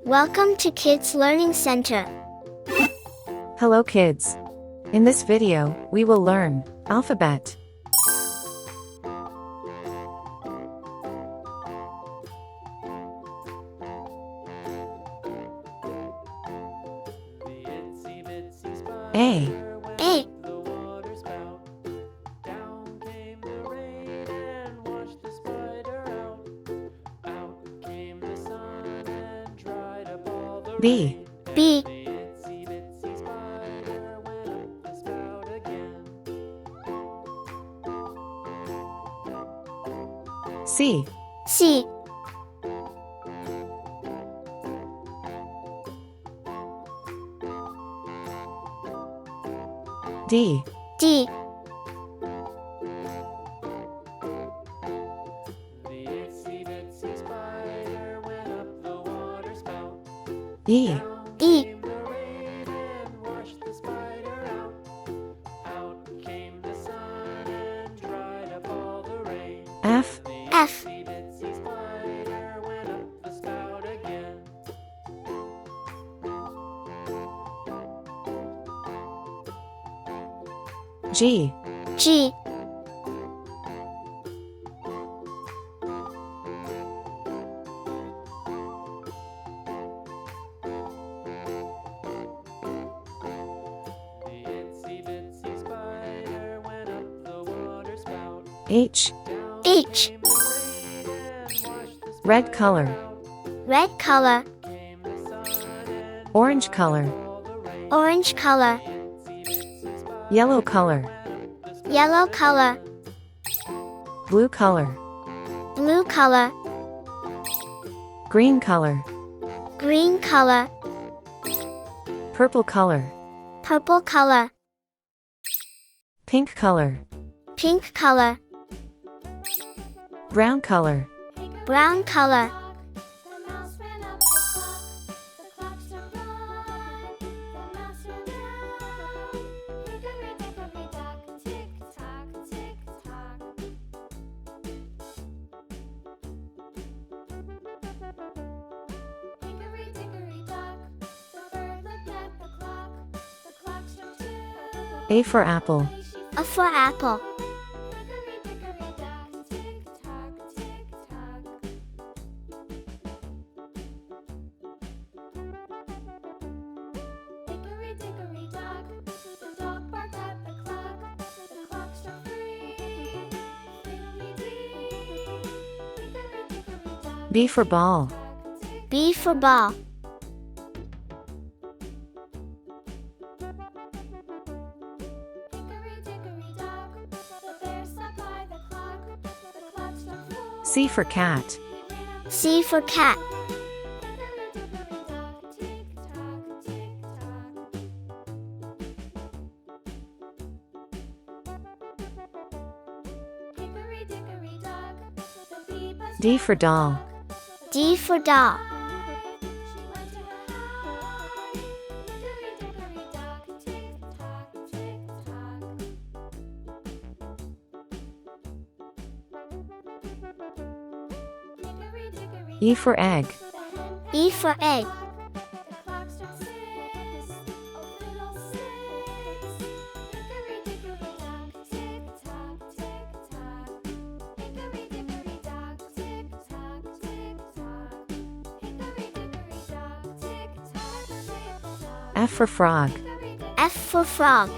Welcome to Kids Learning Center. Hello kids. In this video, we will learn alphabet. A. A. B. B. C. C. D. D. E. E. F. F. G. G. H. H. Red color. Red color. Orange color. Orange color. Yellow color. Yellow color. Blue color. Blue color. Green color. Green color. Purple color. Purple color. Pink color. Pink color. Brown color. Brown color. A for apple. A for apple. B for ball. B for ball. C for cat. C for cat. D for doll. D for doll. E for egg. E for egg. F for frog. F for frog.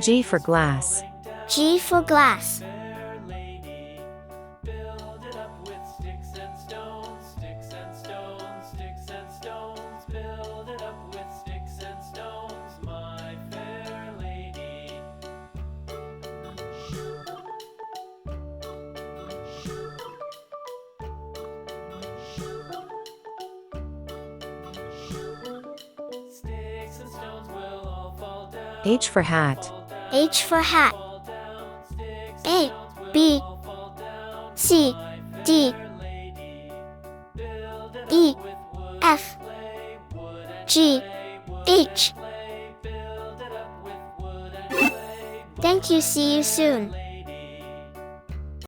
G for glass. G for glass. H for hat. H for hat. A, B, C, D, E, F, G, H. Thank you. See you soon.